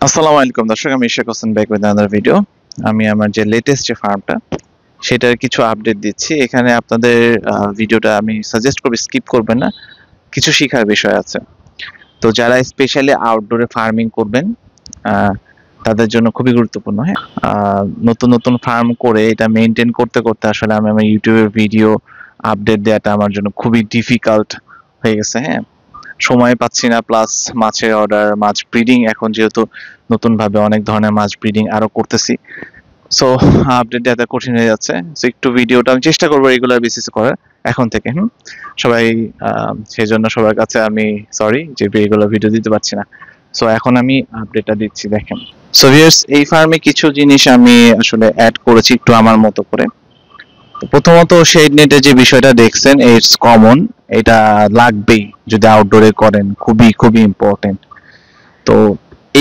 আসসালামু আলাইকুম দর্শক, আমি Ishaq Hossain back with another video. আমি আমার যে লেটেস্ট যে ফার্মটা সেটার কিছু আপডেট দিচ্ছি। এখানে আপনাদের ভিডিওটা আমি সাজেস্ট করব স্কিপ করবেন না, কিছু শেখার বিষয় আছে। তো যারা স্পেশালি আউটডোরে ফার্মিং করবেন তাদের জন্য খুবই গুরুত্বপূর্ণ। হ্যাঁ, নতুন নতুন ফার্ম করে এটা মেনটেন করতে করতে আসলে আমি আমার ইউটিউবের ভিডিও আপডেট দেওয়াটা আমার জন্য খুবই ডিফিকাল্ট হয়ে গেছে। হ্যাঁ, সময় পাচ্ছি না, প্লাস মাছের অর্ডার, মাছ ব্রিডিং, এখন যেহেতু নতুন ভাবে অনেক ধরনের মাছ ব্রিডিং আরো করতেছি, সো আপডেট দেওয়াটা কঠিন হয়ে যাচ্ছে। সো একটু ভিডিওটা আমি চেষ্টা করবো রেগুলার বেসিসে করার এখন থেকে। সবাই সেই জন্য সবার কাছে আমি সরি যে রেগুলার ভিডিও দিতে পারছি না। সো এখন আমি আপডেটটা দিচ্ছি, দেখেন। সো ভিউয়ার্স, এই ফার্মে কিছু জিনিস আমি আসলে অ্যাড করেছি একটু আমার মতো করে। প্রথমত শেড নেটের যে বিষয়টা দেখছেন, ইটস কমন, এটা লাগবেই যদি আউটডোরে করেন, খুবই খুবই ইম্পর্টেন্ট। তো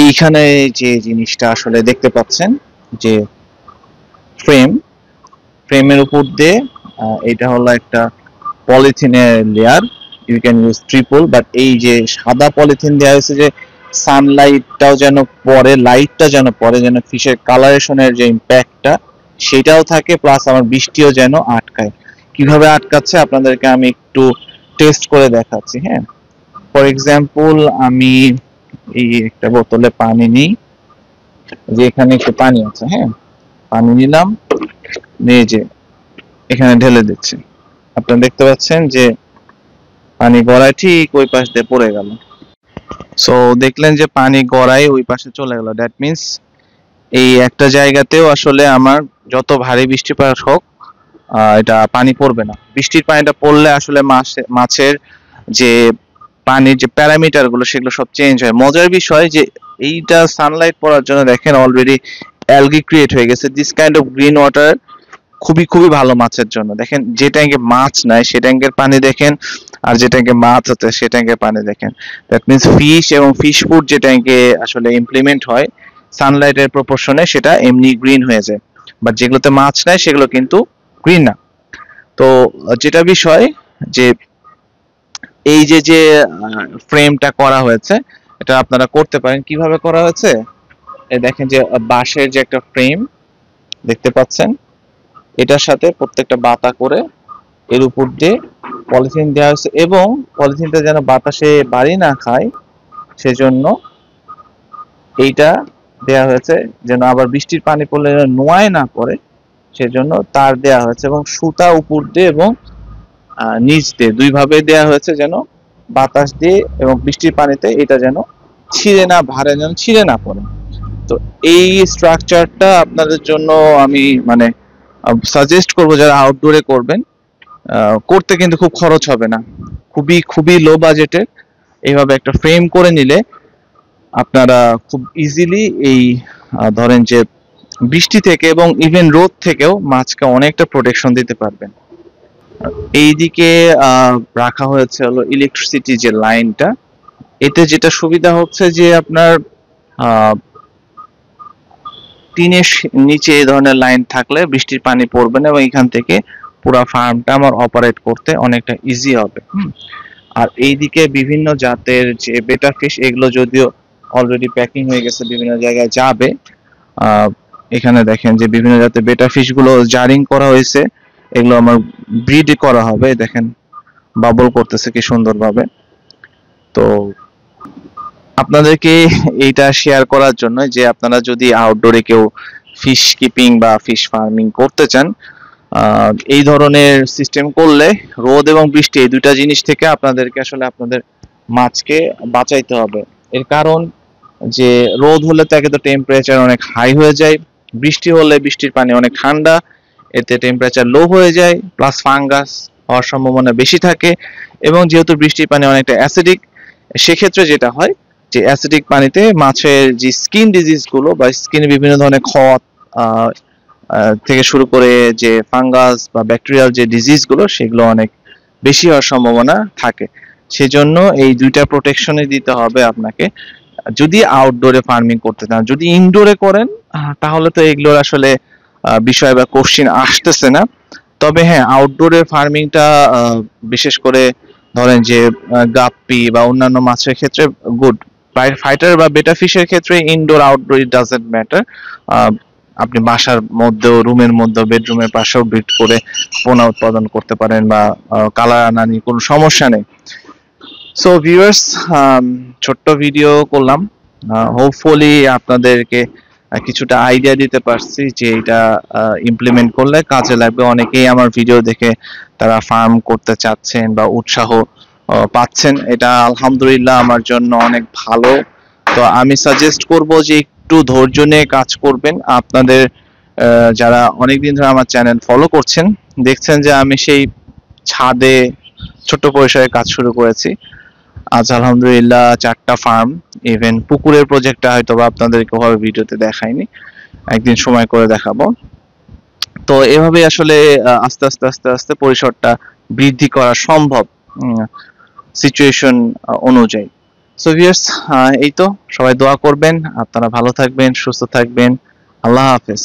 এইখানে যে জিনিসটা আসলে দেখতে পাচ্ছেন যে ফ্রেমের উপর দিয়ে এটা হলো একটা পলিথিনের layer. You can use triple, but এই যে সাদা পলিথিন দেওয়া হয়েছে যে সানলাইটটাও যেন পড়ে, লাইটটা যেন পড়ে, যেন ফিশের কালারেশনের যে ইম্প্যাক্টটা সেটাও থাকে, প্লাস আমার বৃষ্টিও যেন আটকায়। কিভাবে আটকাচ্ছে আপনাদেরকে আমি একটু টেস্ট করে দেখাচ্ছি। হ্যাঁ, ফর এক্সাম্পল আমি এই একটা বোতলে পানি নিই, যে এখানে একটু পানি আছে। হ্যাঁ, পানি নিলাম, নিয়ে যে এখানে ঢেলে দিচ্ছি। আপনারা দেখতে পাচ্ছেন যে পানি গড়ায় ঠিক ওই পাশ দিয়ে পড়ে গেল। সো দেখলেন যে পানি গড়ায় ওই পাশে চলে গেল। দ্যাট মিনস এই একটা জায়গাতেও আসলে আমার যত ভারী বৃষ্টিপাত হোক এটা পানি পড়বে না। বৃষ্টির পানিটা পড়লে আসলে মাছের যে পানির যে প্যারামিটার গুলো সেগুলো সব চেঞ্জ হয়। মজার বিষয় যে এইটা সানলাইট পড়ার জন্য দেখেন অলরেডি অ্যালগি ক্রিয়েট হয়ে গেছে। This kind of green water খুবই খুবই ভালো মাছের জন্য। দেখেন, যে ট্যাঙ্কে মাছ নাই সে ট্যাঙ্কের পানি দেখেন, আর যে ট্যাঙ্কে মাছ আছে সে ট্যাঙ্কের পানি দেখেন। দ্যাট মিনস ফিশ এবং ফিশ ফুড যে ট্যাঙ্কে আসলে ইমপ্লিমেন্ট হয় সানলাইটের প্রপোর্শনে, সেটা এমনি গ্রিন হয়ে যায়। বাট যেগুলোতে মাছ নাই সেগুলো কিন্তু গ্রিন না। তো যেটা বিষয় যে এই যে যে ফ্রেমটা করা হয়েছে, এটা আপনারা করতে পারেন। কিভাবে করা হয়েছে, এই দেখেন যে বাঁশের যে একটা ফ্রেম দেখতে পাচ্ছেন, এটার সাথে প্রত্যেকটা বাতা করে এর উপর দিয়ে পলিথিন দেওয়া হয়েছে, এবং পলিথিনটা যেন বাতাসে বাড়ি না খায় সেজন্য এইটা দেয়া হয়েছে, যেন আবার বৃষ্টির পানি পড়লে যেন নোয়ায় না পড়ে সেজন্য তার দেয়া হয়েছে, এবং সুতা উপর দিয়ে এবং নিচ দিয়ে দুই ভাবে দেয়া হয়েছে, যেন বাতাস দিয়ে এবং বৃষ্টির পানিতে এটা যেন ছিঁড়ে না, ভারে যেন ছিঁড়ে না পড়ে। তো এই স্ট্রাকচারটা আপনাদের জন্য আমি মানে সাজেস্ট করবো যারা আউটডোরে করবেন। করতে কিন্তু খুব খরচ হবে না, খুবই খুবই লো বাজেটে এইভাবে একটা ফ্রেম করে নিলে আপনারা খুব ইজিলি এই ধরেন যে বৃষ্টি থেকে এবং ইভেন রোদ থেকেও মাছকে অনেকটা প্রোটেকশন দিতে পারবেন। এইদিকে রাখা হয়েছে হলো ইলেকট্রিসিটি যে লাইনটা। এতে যেটা সুবিধা হচ্ছে যে আপনার টিনের নিচে এই ধরনের লাইন থাকলে বৃষ্টির পানি পড়বে না, এবং এখান থেকে পুরো ফার্মটা আমার অপারেট করতে অনেকটা ইজি হবে। আর এইদিকে বিভিন্ন জাতের যে বেটা ফিশ, এগুলো যদিও অলরেডি প্যাকিং হয়ে গেছে, বিভিন্ন জায়গায় যাবে। এখানে দেখেন যে বিভিন্ন জাতের বেটা ফিশ গুলো জারিং করা হয়েছে, এগুলো আমার ব্রিড করা হবে। দেখেন বাবল করতেছে কি সুন্দরভাবে। তো আপনাদেরকে এইটা শেয়ার করার জন্য যে আপনারা যদি আউটডোরে কেউ ফিশ কিপিং বা ফিশ ফার্মিং করতে চান, এই ধরনের সিস্টেম করলে রোদ এবং বৃষ্টি এই দুইটা জিনিস থেকে আপনাদেরকে আসলে আপনাদের মাছকে বাঁচাইতে হবে। এর কারণ যে রোদ হলে তো একে তো টেম্পারেচার অনেক হাই হয়ে যায়, বৃষ্টি হলে বৃষ্টির পানি অনেক ঠান্ডা, এতে টেম্পারেচার লো হয়ে যায়, প্লাস ফাঙ্গাস হওয়ার সম্ভাবনা বেশি থাকে। এবং যেহেতু বৃষ্টির পানি অনেকটা অ্যাসিডিক, সেক্ষেত্রে যেটা হয় যে অ্যাসিডিক পানিতে মাছের যে স্কিন ডিজিজ গুলো বা স্কিনে বিভিন্ন ধরনের ক্ষত থেকে শুরু করে যে ফাঙ্গাস বা ব্যাকটেরিয়াল যে ডিজিজ গুলো সেগুলো অনেক বেশি হওয়ার সম্ভাবনা থাকে। সেজন্য এই দুইটা প্রোটেকশনই দিতে হবে আপনাকে যদি আউটডোরে ফার্মিং করতে চান। যদি ইনডোরে করেন তাহলে তো এগুলোর আসলে বিষয় বা কোশ্চিন আসতেছে না। তবে হ্যাঁ, আউটডোরে ফার্মিংটা বিশেষ করে ধরেন যে গাপ্পি বা অন্যান্য মাছের ক্ষেত্রে গুড, ফাইটার বা বেটা ফিশের ক্ষেত্রে indoor outdoor it doesn't matter. আপনি বাসার মধ্যেও, রুমের মধ্যেও, বেডরুমের পাশেও ব্রিড করে পোনা উৎপাদন করতে পারেন, বা কালার আনা নিয়ে কোনো সমস্যা নেই। সো ভিউয়ার্স, ছোট্ট ভিডিও করলাম, হোপফুলি আপনাদেরকে কিছুটা আইডিয়া দিতে পারছি যে এটা ইমপ্লিমেন্ট করলে কাজে লাগবে। অনেকেই আমার ভিডিও দেখে তারা ফার্ম করতে চাচ্ছেন বা উৎসাহ পাচ্ছেন, এটা আলহামদুলিল্লাহ আমার জন্য অনেক ভালো। তো আমি সাজেস্ট করব যে একটু ধৈর্য নিয়ে কাজ করবেন। আপনাদের যারা অনেকদিন ধরে আমার চ্যানেল ফলো করছেন, দেখছেন যে আমি সেই ছাদে ছোট্ট পরিসরে কাজ শুরু করেছি। আজ আলহামদুলিল্লাহ 4টা ফার্ম, ইভেন পুকুরের প্রজেক্টটা হয়তো বা আপনাদেরকে ওভাবে ভিডিওতে দেখাইনি, একদিন সময় করে দেখাবো। তো এভাবে আসলে আস্তে আস্তে আস্তে আস্তে পরিসরটা বৃদ্ধি করা সম্ভব সিচুয়েশন অনুযায়ী। সো ভিউয়ার্স, এই তো, সবাই দোয়া করবেন, আপনারা ভালো থাকবেন, সুস্থ থাকবেন। আল্লাহ হাফেজ।